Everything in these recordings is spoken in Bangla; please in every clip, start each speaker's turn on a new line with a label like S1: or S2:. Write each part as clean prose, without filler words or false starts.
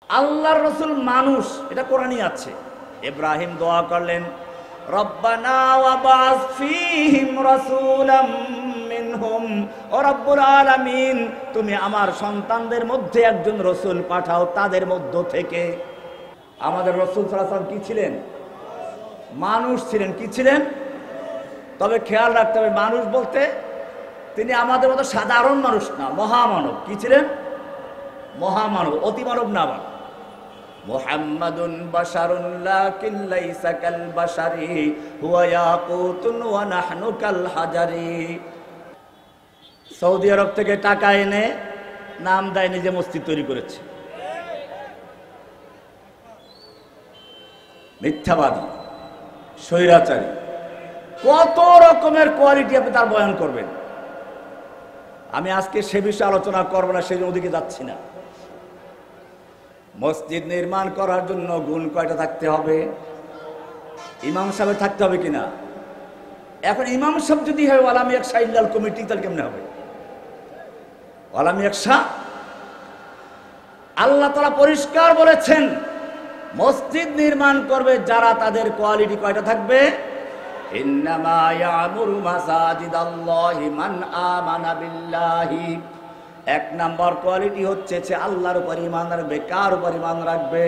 S1: আল্লাহর রাসূল মানুষ, এটা কোরআনই আছে। ইব্রাহিম দোয়া করলেন, রব্বানা ওয়াবাস ফীহিম রাসূলাম মিনহুম, ও রব্বুল আলামিন তুমি আমার সন্তানদের মধ্যে একজন রাসূল পাঠাও তাদের মধ্য থেকে। আমাদের রাসূল সাল্লাল্লাহু আলাইহি ওয়াসাল্লাম কি ছিলেন? মানুষ ছিলেন। কি ছিলেন? তবে খেয়াল রাখতে হবে, মানুষ বলতে তিনি আমাদের মতো সাধারণ মানুষ না, মহামানব। কি ছিলেন? মহামানব, অতিমানব না। আবার মুহাম্মাদুন বাশারুন লাকিন লাইসা কাল বাশারি হুয়া ইয়াকুতুন ওয়া নাহনু কাল হাজারি। সৌদি আরব থেকে টাকা এনে নাম দেয়, নিজে মসজিদ তৈরি করেছে। মিথ্যাবাদী, স্বৈরাচারী, কত রকমের কোয়ালিটি আপনি তার বয়ান করবেন। আমি আজকে সে বিষয়ে আলোচনা করবো না, সেই ওদিকে যাচ্ছি না। মসজিদ নির্মাণ করার জন্য গুণ কয়টা থাকতে হবে? ইমাম সাহেব থাকতে হবে কিনা? এখন ইমাম সাহেব যদি হয় ওয়ালামি একশা ইল্লাল কমিটি, তাহলে কেমনে হবে? ওয়ালামি একশা, আল্লাহ তাআলা পরিষ্কার বলেছেন মসজিদ নির্মাণ করবে যারা, তাদের কোয়ালিটি কয়টা থাকবে? ইন্নামা ইয়ামুরু মাসাজিদাল্লাহি মান আমানা বিল্লাহি। এক নাম্বার কোয়ালিটি হচ্ছে সে আল্লাহর উপর ঈমান রাখবে। কার উপর ঈমান রাখবে?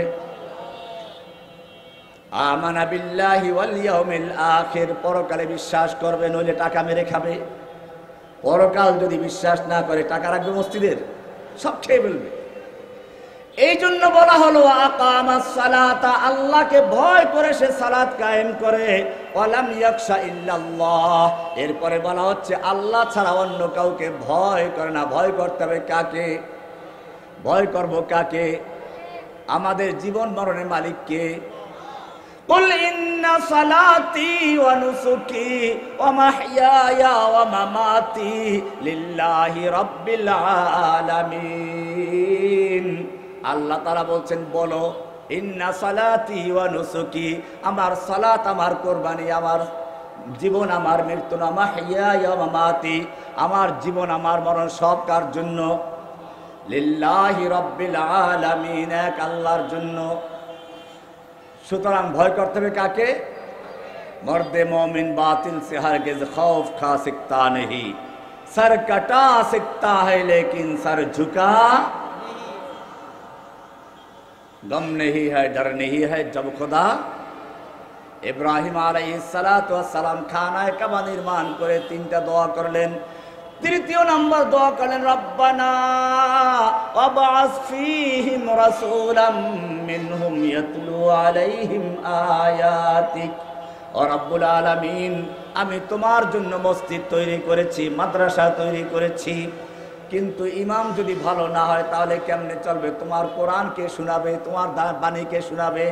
S1: আমানা বিল্লাহি ওয়াল ইয়াউমিল আখির, পরকালে বিশ্বাস করবে, নইলে টাকা মেরে খাবে। পরকাল যদি বিশ্বাস না করে টাকা রাখবে মসজিদের, সব খেয়ে ফেলবে। এই জন্য বলা হলো আকামাস সালাতা, আল্লাহকে ভয় করে সে সালাত কায়েম করে। ওয়ালাম ইয়াখশা ইল্লাল্লাহ, এরপরে বলা হচ্ছে আল্লাহ ছাড়া অন্য কাউকে ভয় করে না। ভয় করতে হবে কাকে? ভয় করব কাকে? আমাদের জীবন মরণের মালিককে। কুল ইন্না সালাতি ওয়া নুসুকি ওয়া মাহইয়ায়া ওয়া মামাতি লিল্লাহি রাব্বিল আলামিন। আল্লাহ তাআলা বলছেন, বলো ইন্না সালাতি ওয়া নুসুকি, আমার সালাত, আমার কুরবানি, আমার জীবন, আমার মৃত্যু, মাহইয়ায়া ওয়া মামাতি, আমার জীবন, আমার মরণ সব কার জন্য? লিল্লাহি রাব্বিল আলামিন, এক আল্লাহর জন্য। সুতরাং ভয় করতে হবে কাকে? মর্দে মোমিন বাতিল সে হরগিজ खौफ खा सकता नहीं, सर कटा सकता है लेकिन सर झुका, गम नहीं है डर नहीं है जब खुदा। ইব্রাহিম আলাইহিস সালাতু ওয়াস সালাম খানায়ে কাবা নির্মাণ করে তিনটা দোয়া করলেন। তৃতীয় নম্বর দোয়া করলেন, রব্বানা ওয়াবআস ফীহিম রাসূলাম মিনহুম ইয়াতলু আলাইহিম আয়াতিক। ও রব্বুল আলামিন, আমি তোমার জন্য মসজিদ তৈরি করেছি, মাদ্রাসা তৈরি করেছি, কিন্তু ইমাম যদি ভালো না হয় তাহলে কেমনে চলবে? তোমার কোরআনকে শোনাবে, তোমার বাণীকে শোনাবে।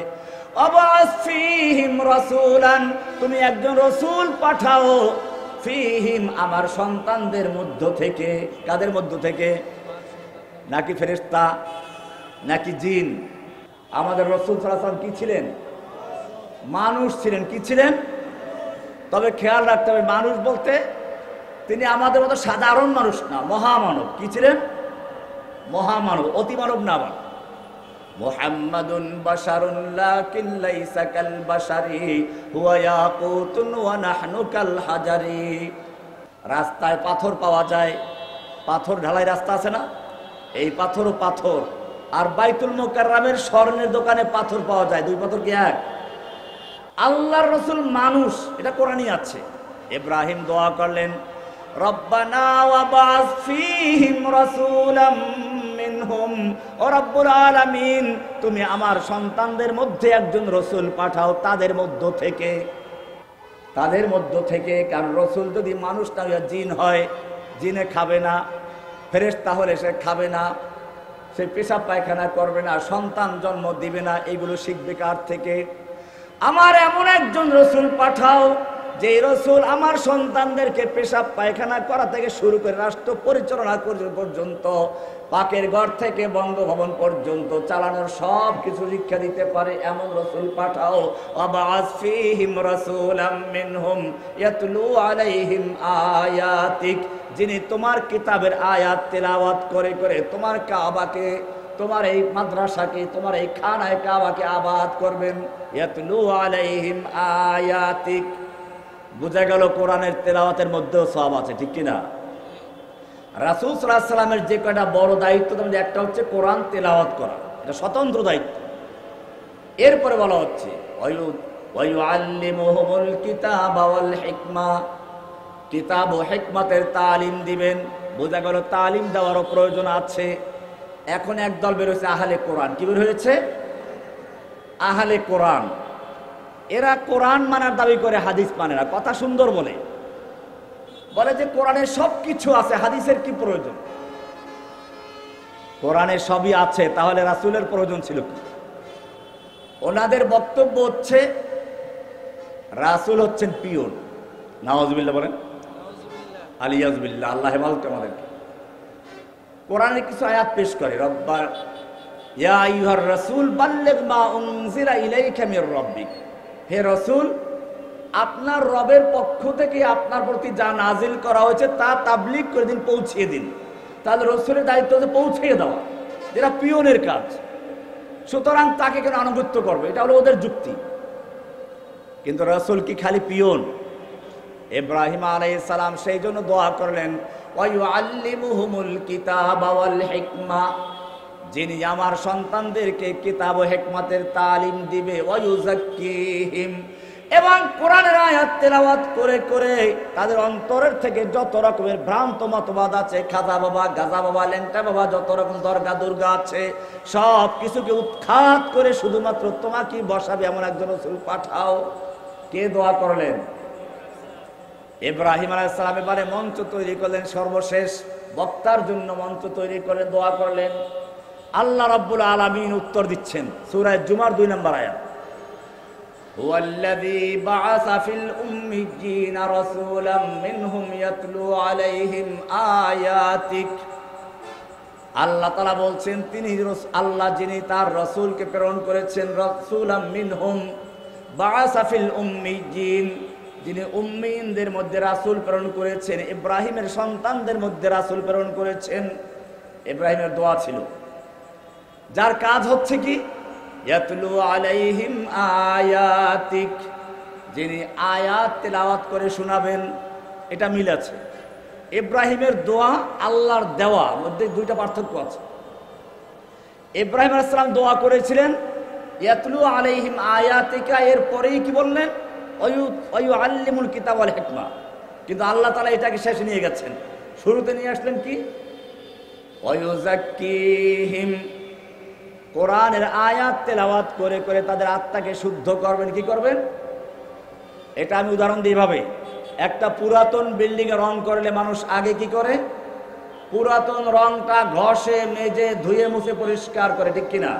S1: ওয়াবআস ফীহিম রাসূলান, তুমি একজন রাসূল পাঠাও, ফীহিম আমার সন্তানদের মধ্য থেকে। কাদের মধ্য থেকে? নাকি ফেরেশতা, নাকি জিন? আমাদের রাসূল সাল্লাল্লাহু আলাইহি ওয়াসাল্লাম কি ছিলেন? মানুষ ছিলেন। কি ছিলেন? তবে খেয়াল রাখতে হবে, মানুষ বলতে তিনি আমাদের মতো সাধারণ মানুষ না, মহামানব। কি ছিলেন? মহামানব, অতিমানব না। আবার মুহাম্মাদুন বাশারুন লাকিন লাইসা কাল বাশারি হুয়া ইয়াকুতুন ওয়া নাহনু কাল হাজারি। রাস্তায় পাথর পাওয়া যায়, পাথর ঢালাই রাস্তা আছে না, এই পাথরও পাথর। আর বাইতুল মুকাররমের স্বর্ণের দোকানে পাথর পাওয়া যায়, দুই পাথর কি এক? আল্লাহর রাসূল মানুষ, এটা কোরআনই আছে। ইব্রাহিম দোয়া করলেন, রব্বানা ওয়াবাস ফীহিম রাসূলাম মিনহুম, ও রব্বুল আলামিন তুমি আমার সন্তানদের মধ্যে একজন রাসূল পাঠাও তাদের মধ্য থেকে। তাদের মধ্য থেকে, কারণ রাসূল যদি মানুষ না হয়ে জিন হয়, জিনে খাবে না, ফেরেশতা হলে সে খাবে না, সে পেশাব পায়খানা করবে না, সন্তান জন্ম দিবে না। এইগুলো শিখবে কার থেকে? আমার এমন একজন রাসূল পাঠাও যে রাসূল আমার সন্তানদেরকে পেশাব পায়খানা করা থেকে শুরু করে রাষ্ট্র পরিচালনা পর্যন্ত, পাকের ঘর থেকে বঙ্গভবন পর্যন্ত চালানোর সব কিছু শিক্ষা দিতে পারে এমন রাসূল পাঠাও। ওয়াবাস ফীহিম রাসূলাম মিনহুম ইয়াতলু আলাইহিম আয়াতিক, যিনি তোমার কিতাবের আয়াত তেলাওয়াত করে করে তোমার কাবাকে তোমার এই মাদ্রাসাকে, তোমার এই খানায় কাবাকে আবাদ করবেন। ইয়াতলু আলাইহিম আয়াতিক, বুঝা গেল কোরআনের তেলাওয়াতের মধ্যেও সওয়াব আছে, ঠিক কি না? রাসূল সাল্লাল্লাহু আলাইহি সাল্লামের যে কয়টা বড় দায়িত্ব, তার মধ্যে একটা হচ্ছে কোরআন তেলাওয়াত করা, এটা স্বতন্ত্র দায়িত্ব। এরপরে বলা হচ্ছে ওয়ায়ুআল্লিমুহুমুল কিতাবা ওয়াল হিকমা, কিতাব ও হিকমতের তালিম দিবেন। বোঝা গেল তালিম দেওয়ারও প্রয়োজন আছে। এখন একদল বের হয়েছে আহলে কোরআন। কি বের হয়েছে? আহলে কোরআন। এরা কোরআন মানার দাবি করে, হাদিস মানে না। কথা সুন্দর বলে যে কোরআনে সব কিছু আছে, হাদিসের কি প্রয়োজন? কোরআনে সবই আছে, তাহলে রাসূলের প্রয়োজন ছিল কি? ওনাদের বক্তব্য হচ্ছে রাসূল হচ্ছেন পিওন। নাউযুবিল্লাহ বলেন, আলিয়াযুবিল্লাহ, আল্লাহ হেফাজত আমাদেরকে। কোরআনে কিছু আয়াত পেশ করে, রব্বা ইয়া আইয়ুহার রাসূল বাল্লিগ মা উনজিলা ইলাইকা মির রাব্বিক, হে রাসূল আপনার রবের পক্ষ থেকে আপনার প্রতি যা নাজিল করা হয়েছে তা তাবলীগ করে দিন, পৌঁছিয়ে দিন। তাহলে রাসূলের দায়িত্ব হচ্ছে পৌঁছিয়ে দেওয়া, যেটা পিওনের কাজ। সুতরাং তাকে কেন আনুগত্য করবে? এটা হলো ওদের যুক্তি। কিন্তু রাসূল কি খালি পিওন? ইব্রাহিম আলাইহিস সালাম সেই জন্য দোয়া করলেন ওয়ায়ুআল্লিমুহুমুল কিতাবা ওয়াল হিকমা, যিনি আমার সন্তানদেরকে কিতাব ও হিকমতের তালিম দিবে, ওয়ায়ুযাক্কিহিম, এবং কোরআনের আয়াত তেলাওয়াত করে করে তাদের অন্তরের থেকে যত রকমের ভ্রান্ত মতবাদ আছে, খাজা বাবা, গাজা বাবা, লেংটা বাবা, যত রকম দরগা দুর্গা আছে, সব কিছুকে উৎখাত করে শুধুমাত্র তোমাকে বসাবে এমন একজন রাসূল পাঠাও। কে দোয়া করলেন? ইব্রাহিম আলাইহিস সালাম। এবারে মঞ্চ তৈরি করলেন, সর্বশেষ বক্তার জন্য মঞ্চ তৈরি করে দোয়া করলেন। আল্লাহ রাব্বুল আলামিন উত্তর দিচ্ছেন সূরা জুমার 2 নম্বর আয়াত, হুয়াল্লাযী বাআসা ফিল উম্মিয়্যিনা রাসূলাম মিনহুম ইয়াতলু আলাইহিম আয়াতিক। আল্লাহ তাআলা বলছেন তিনি আল্লাহ, যিনি তার রাসূলকে প্রেরণ করেছেন, রাসূলাম মিনহুম বাআসা ফিল উম্মিয়্যিন, যিনি উম্মিয়িনদের মধ্যে রাসূল প্রেরণ করেছেন, ইব্রাহিমের সন্তানদের মধ্যে রাসূল প্রেরণ করেছেন। ইব্রাহিমের দোয়া ছিল, যার কাজ হচ্ছে কি? ইয়াতলু আলাইহিম আয়াতিক, যিনি আয়াত তেলাওয়াত করে শোনাবেন। এটা মিল আছে। ইব্রাহিমের দোয়া আল্লাহর দেওয়া মধ্যে দুইটা পার্থক্য আছে। ইব্রাহিম আলাইহিস সালাম দোয়া করেছিলেন ইয়াতলু আলাইহিম আয়াতিকা, এর পরেই কি বললেন? ওয়ায়ুআল্লিমুল কিতাব ওয়াল হিকমা। কিন্তু আল্লাহ তাআলা এটাকে শেষে নিয়ে গেছেন। শুরুতে নিয়ে আসলেন কি? ওয়ায়ুযাক্কিহিম, কোরআনের আয়াত তেলাওয়াত করে করে তাদের আত্মাকে শুদ্ধ করবেন। কি করবেন? এটা আমি উদাহরণ দিই ভাবে, একটা পুরাতন বিল্ডিং এ রং করলে মানুষ আগে কি করে? পুরাতন রংটা ঘষে মেজে ধুয়ে মুছে পরিষ্কার করে, ঠিক কিনা?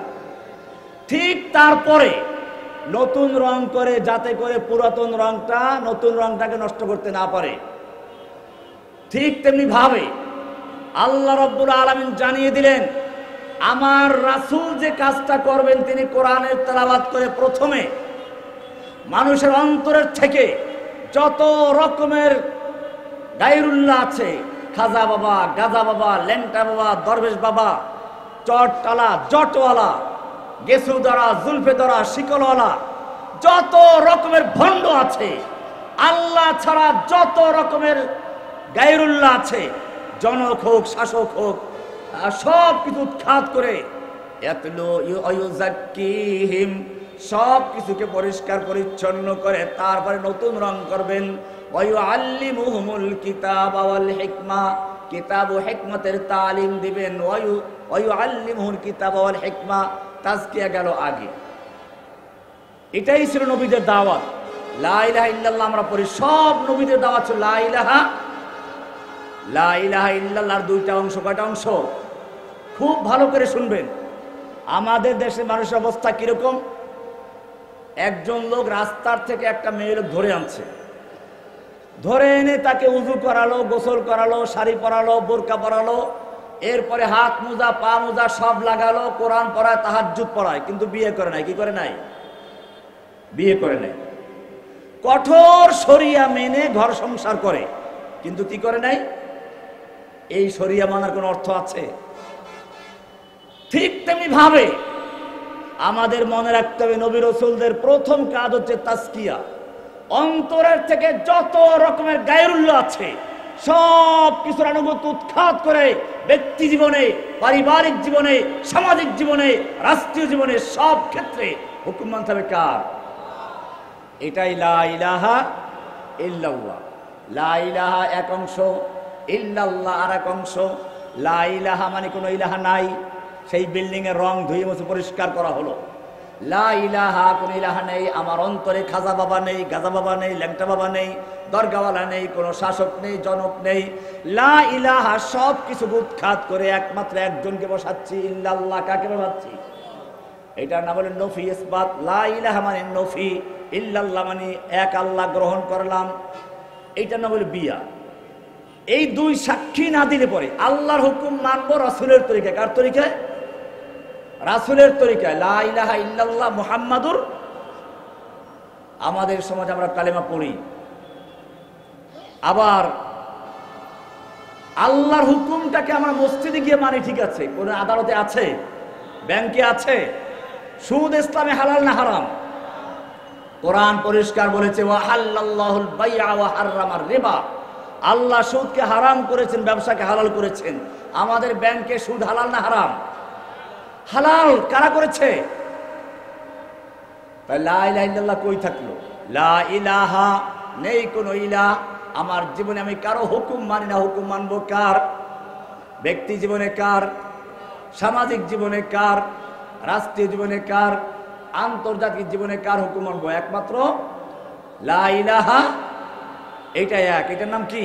S1: ঠিক তারপরে নতুন রং করে, যাতে করে পুরাতন রংটা নতুন রংটাকে নষ্ট করতে না পারে। ঠিক তেমনি ভাবে আল্লাহ রাব্বুল আলামিন জানিয়ে দিলেন আমার রাসূল যে কাজটা করবেন, তিনি কোরআনের তেলাওয়াত করে প্রথমে মানুষের অন্তরের থেকে যত রকমের গায়রুল্লাহ আছে, খাজা বাবা, গাজা বাবা, লেংটা বাবা, দরবেশ বাবা, চটটালা, জটওয়ালা, গেসুদারা, জুলফেদারা, শিকলওয়ালা, যত রকমের ভণ্ড আছে, আল্লাহ ছাড়া যত রকমের গায়রুল্লাহ আছে, জনক হোক, শাসক হোক, সব কিছু উৎখাত করে ওয়ায়ুযাক্কিহিম, সব কিছুকে পরিষ্কার পরিচ্ছন্ন করে তারপরে নতুন রং করবেন। ওয়ায়ুআল্লিমুহুমুল কিতাবা ওয়াল হিকমা, কিতাব ও হিকমতের তালিম দিবেন। ওয়ায়ুআল্লিমুহুল কিতাবা ওয়াল হিকমা, তাজকিয়া গেল আগে। এটাই ছিল নবীদের দাওয়াত। লা ইলাহা ইল্লাল্লাহ আমরা পড়ি, সব নবীদের দাওয়াত ছিল লা ইলাহা ইল্লাল্লাহর দুইটা অংশ। কয়টা অংশ? খুব ভালো করে শুনবেন। আমাদের দেশের মানুষের অবস্থা কিরকম? একজন লোক রাস্তার থেকে একটা মেয়ে লোক ধরে আনছে, ধরে এনে তাকে উযু করালো, গোসল করালো, শাড়ি পরালো, বোরকা পরালো, এরপরে হাত মোজা, পা মোজা সব লাগালো, কোরআন পড়ায়, তাহাজ্জুদ পড়ায়, কিন্তু বিয়ে করে নাই। কি করে নাই? বিয়ে করে নাই। কঠোর শরিয়া মেনে ঘর সংসার করে, কিন্তু কি করে নাই? এই শরিয়া মানার কোনো অর্থ আছে? ঠিক তেমনি ভাবে আমাদের মনে রাখতে হবে নবী রাসূলদের প্রথম কাজ হচ্ছে তাজকিয়া। অন্তরের থেকে যত রকমের গায়রুল্লাহ আছে সব কিছুর অনুভূতি উৎখাত করে ব্যক্তি জীবনে, পারিবারিক জীবনে, সামাজিক জীবনে, রাষ্ট্রীয় জীবনে সব ক্ষেত্রে হুকুম মানতে হবে কার? এটাই লা ইলাহা ইল্লাল্লাহ। লা ইলাহা এক অংশ, ইল্লাল্লাহ আর এক অংশ। লা ইলাহা মানে কোনো ইলাহা নাই, সেই বিল্ডিং এর রং ধুয়ে মুছে পরিষ্কার করা হলো। লা ইলাহা কোনো ইলাহা নেই, আমার অন্তরে খাজা বাবা নেই, গাজা বাবা নেই, ল্যাংটা বাবা নেই, দরগাওয়ালা নেই, কোনো শাসক নেই, জনক নেই। লা ইলাহা সব কিছু উৎখাত করে একমাত্র একজনকে বসাচ্ছি, ইল্লাল্লাহ। কাকে বসাচ্ছি? এটার নাম হলো নফি ইসবাত। লা ইলাহা মানে নফি, ইল্লাল্লাহ মানে এক আল্লাহ গ্রহণ করলাম, এইটার নাম হলো বিয়া। এই দুই সাক্ষী না দিলে পরে আল্লাহর হুকুম মানবো রাসূলের তরিকায়। কার তরিকায়? রাসূলের তরিকায়। লা ইলাহা ইল্লাল্লাহ মুহাম্মাদুর। আমাদের সমাজে আমরা কালেমা পড়ি, আবার আল্লাহর হুকুমটাকে আমরা মসজিদে গিয়ে মানি, ঠিক আছে, কোন আদালতে আছে, ব্যাংকে আছে। সুদ ইসলামে হালাল না হারাম? কোরআন পরিষ্কার বলেছে ওয়া হাল্লাল্লাহুল বাই'a ওয়া হাররামার রিবা। আল্লাহ সুদকে হারাম করেছেন, ব্যবসাকে হালাল করেছেন। আমাদের ব্যাংকে সুদ হালাল না হারাম? হালাল। কারা করেছে? লা ইলাহা ইল্লাল্লাহ কই থাকলো? লা ইলাহা নেই কোনো ইলাহ। আমার জীবনে আমি কারো হুকুম মানি না। হুকুম মানবো কার? ব্যক্তি জীবনে কার? সামাজিক জীবনে কার? রাষ্ট্রীয় জীবনে কার? আন্তর্জাতিক জীবনে কার হুকুম মানবো? একমাত্র লা ইলাহা। এটা এক। এটার নাম কি?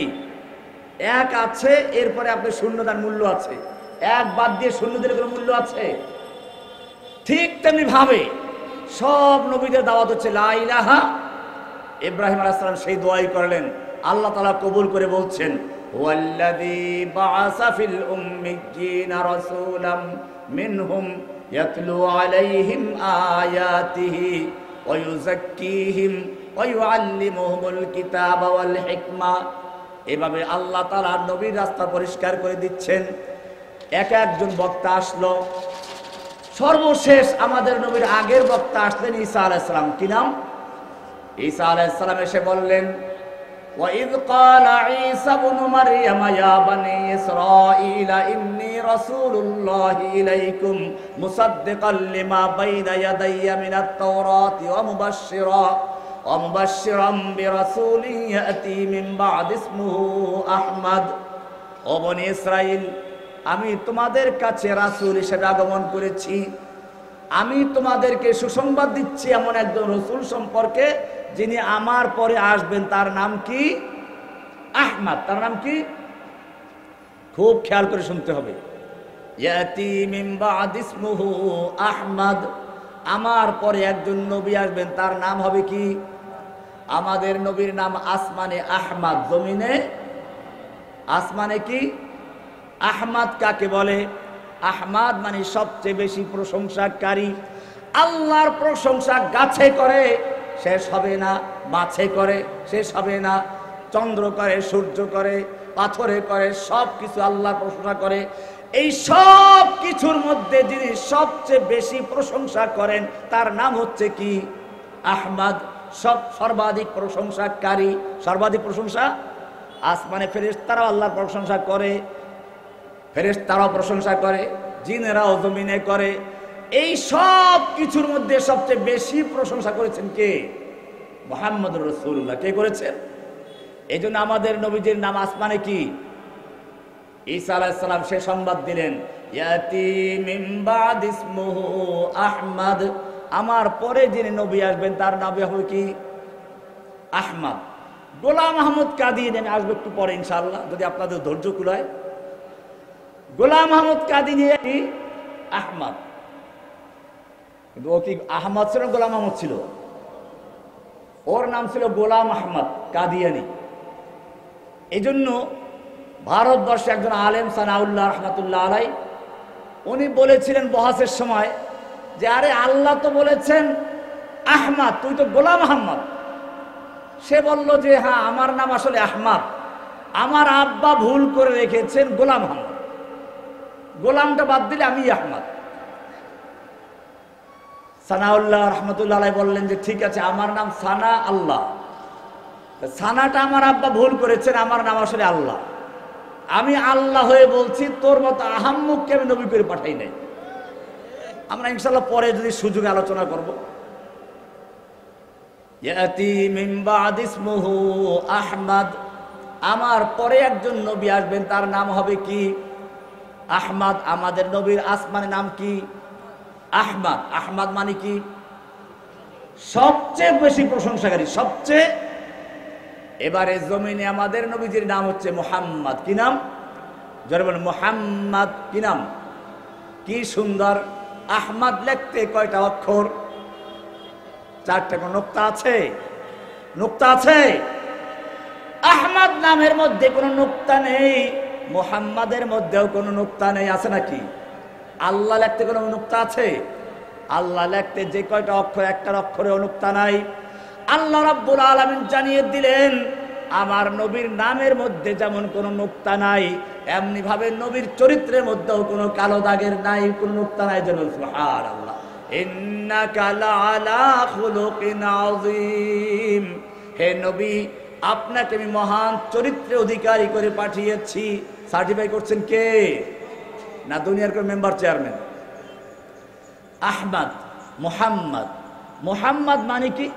S1: এক আছে, এরপরে আপনার শূন্যতার মূল্য আছে। এক বাদ দিয়ে শূন্য দিলে কোনো মূল্য আছে? ঠিক তেমনি ভাবে সব নবীদের দাওয়াত হচ্ছে লা ইলাহা। ইব্রাহিম আলাইহিস সালাম সেই দোয়াই করলেন, আল্লাহ তাআলা কবুল করে বলছেন ওয়াল্লাযী বাআসা ফিল উম্মিয়্যিনা রাসূলাম মিনহুম ইয়াতলু আলাইহিম আয়াতিহি ওয়া ইউযাক্কিহিম ওয়া ইউআল্লিমুহুমুল কিতাবা ওয়াল হিকমা। এভাবে আল্লাহ তাআলা নবীর রাস্তা পরিষ্কার করে দিচ্ছেন। এক একজন বক্তা আসলো। সর্বশেষ আমাদের নবীর আগের বক্তা আসলেন ঈসা আলাইহিস সালাম। কি নাম? ঈসা আলাইহিস সালাম এসে বললেন ওয়া ইয ক্বালা ঈসা ইবনু মারইয়াম ইয়া বানি ইসরাঈলা ইন্নী রাসূলুল্লাহি ইলাইকুম মুসাদ্দিকাল লিমা বাইনা ইয়াদাইয়া মিনাত তাওরাতি ওয়া মুবাশশিরাম বিরাসূলিন ইয়াতি মিন বা'দি ইসমুহু আহমদ। ও বনি ইসরাঈল, আমি তোমাদের কাছে রাসূল হিসেবে আগমন করেছি। আমি তোমাদেরকে সুসংবাদ দিচ্ছি এমন একজন রাসূল সম্পর্কে যিনি আমার পরে আসবেন। তার নাম কি? আহমদ। তার নাম কি? খুব খেয়াল করে শুনতে হবে। ইয়াতি মিন বা'দি ইসমুহু আহমদ। আমার পরে একজন নবী আসবেন, তার নাম হবে কি? আমাদের নবীর নাম আসমানে আহমদ, জমিনে আসমানে কি? আহমদ। কাকে বলে? আহমদ মানে সবচেয়ে বেশি প্রশংসাকারী। আল্লাহর প্রশংসা গাছে করে শেষ হবে না, মাছে করে শেষ হবে না, চন্দ্র করে, সূর্য করে, পাথরে করে, সব কিছু আল্লাহর প্রশংসা করে। এই সব কিছুর মধ্যে যিনি সবচেয়ে বেশি প্রশংসা করেন তার নাম হচ্ছে কি? আহমদ। সর্বাধিক প্রশংসাকারী। সর্বাধিক প্রশংসা। আসমানে ফেরেশতারাও আল্লাহর প্রশংসা করে, ফেরেশতারাও প্রশংসা করে, জিনেরাও জমিনে করে। এই সব কিছুর মধ্যে সবচেয়ে বেশি প্রশংসা করেছেন কে? মুহাম্মদুর রাসূলুল্লাহ। কে করেছেন? এই জন্য আমাদের নবীজির নাম আসমানে কি? ঈসা আলাইহিস সালাম সে সংবাদ দিলেন ইয়াতি মিন বা'দি ইসমুহু আহমদ। আমার পরে যিনি নবী আসবেন তার নাম হবে কি? আহমদ। গোলাম আহমদ কাদিয়ানী আসবে একটু পরে ইনশাআল্লাহ, যদি আপনাদের ধৈর্য কুলায়। গোলাম আহমদ কাদিয়ানী কি? আহমদ। কিন্তু ও কি আহমদ ছিল? গোলাম আহমদ ছিল। ওর নাম ছিল গোলাম আহমদ কাদিয়ানী। এই জন্য ভারতবর্ষে একজন আলেম সানাউল্লাহ রহমাতুল্লাহ আলাই উনি বলেছিলেন বহাসের সময় যে আরে আল্লাহ তো বলেছেন আহমদ, তুই তো গোলাম আহমদ। সে বলল যে হ্যাঁ, আমার নাম আসলে আহমদ, আমার আব্বা ভুল করে রেখেছেন গোলাম আহমদ, গোলামটা বাদ দিলে আমি আহমদ। সানাউল্লাহ রহমতুল্লাহ আলাইহি বললেন যে ঠিক আছে, আমার নাম সানা আল্লাহ। সানাটা আমার আব্বা ভুল করেছেন, আমার নাম আসলে আল্লাহ। আমি আল্লাহ হয়ে বলছি, তোর মতো আহাম্মুককে আমি নবী করে পাঠাই নাই। আমরা ইনশাআল্লাহ পরে যদি সুযোগে আলোচনা করব। ইয়াতি মিন বাদ ইসমুহু আহমদ, আমার পরে একজন নবী আসবেন, তার নাম হবে কি? আহমদ। আমাদের নবীর আসমানের নাম কি? আহমদ। আহমদ মানে কি? সবচেয়ে বেশি প্রশংসাকারী, সবচেয়ে। এবারে জমিনে আমাদের নবীজির নাম হচ্ছে মুহাম্মদ। কি নাম? যারা বলেন মুহাম্মদ, কি নাম? কি সুন্দর। আহমদ লিখতে কয়টা অক্ষর? 4টা। কোন নুক্তা আছে? নুক্তা আছে? আহমদ নামের মধ্যে কোনো নুক্তা নেই, মুহাম্মাদের মধ্যেও কোনো নুক্তা নেই। আছে নাকি? আল্লাহ লিখতে কোনো নুক্তা আছে? আল্লাহ লিখতে যে কয়টা অক্ষর, একটার অক্ষরেও নুক্তা নাই। আল্লাহ রাব্বুল আলামিন জানিয়ে দিলেন, আমার নবীর নামের মধ্যে যেমন কোনো নুক্তা নাই, এমনি ভাবে নবীর চরিত্রের মধ্যেও কোনো কালো দাগের নাই, কোনো নুক্তা নাই। যেন সুবহানাল্লাহ। ইন্নাকা লাআলা খুলুকিন আযীম, হে নবী, আপনাকে আমি মহান চরিত্রের অধিকারী করে পাঠিয়েছি। সার্টিফাই করছেন কে? না দুনিয়ার কোন মেম্বার, চেয়ারম্যান? আহমদ, মুহাম্মদ। মুহাম্মদ মানে কি?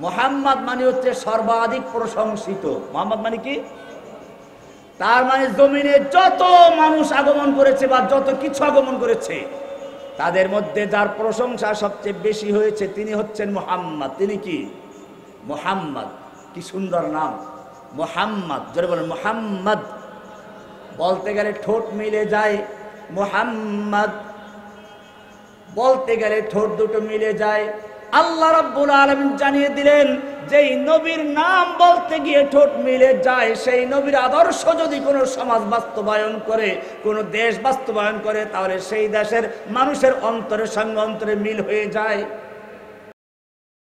S1: মুহাম্মদ মানে হচ্ছে সর্বাধিক প্রশংসিত। মুহাম্মদ মানে কি? তার মানে জমিনে যত মানুষ আগমন করেছে বা যত কিছু আগমন করেছে, তাদের মধ্যে যার প্রশংসা সবচেয়ে বেশি হয়েছে তিনি হচ্ছেন মুহাম্মদ। তিনি কি? মুহাম্মদ। কি সুন্দর নাম মুহাম্মদ। যারা বলেন মুহাম্মদ, বলতে গেলে ঠোঁট মিলে যায়। মুহাম্মদ বলতে গেলে ঠোঁট দুটো মিলে যায়। আল্লাহ রাব্বুল আলামিন জানিয়ে দিলেন, যেই নবীর নাম বলতে গিয়ে ঠোঁট মিলে যায়, সেই নবীর আদর্শ যদি কোনো সমাজ বাস্তবায়ন করে, কোনো দেশ বাস্তবায়ন করে, তাহলে সেই দেশের মানুষের অন্তরের সঙ্গে অন্তরে মিল হয়ে যায়।